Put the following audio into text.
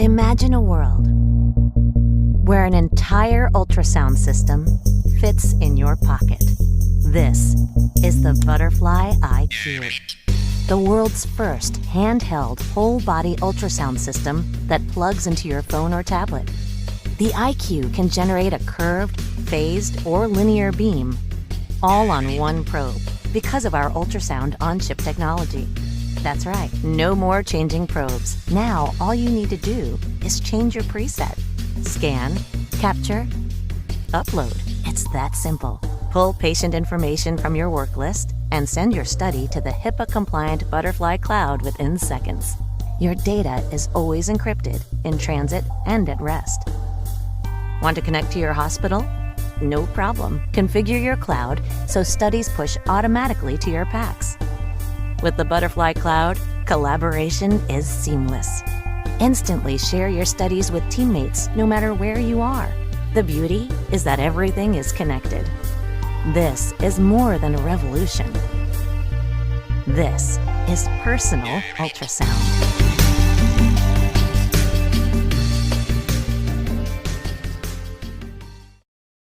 Imagine a world where an entire ultrasound system fits in your pocket. This is the Butterfly IQ, the world's first handheld whole-body ultrasound system that plugs into your phone or tablet. The IQ can generate a curved, phased, or linear beam, all on one probe, because of our Ultrasound-on-Chip technology. That's right, no more changing probes. Now, all you need to do is change your preset. Scan, capture, upload. It's that simple. Pull patient information from your work list and send your study to the HIPAA-compliant Butterfly Cloud within seconds. Your data is always encrypted, in transit, and at rest. Want to connect to your hospital? No problem. Configure your cloud so studies push automatically to your PACS. With the Butterfly Cloud, collaboration is seamless. Instantly share your studies with teammates no matter where you are. The beauty is that everything is connected. This is more than a revolution. This is personal ultrasound.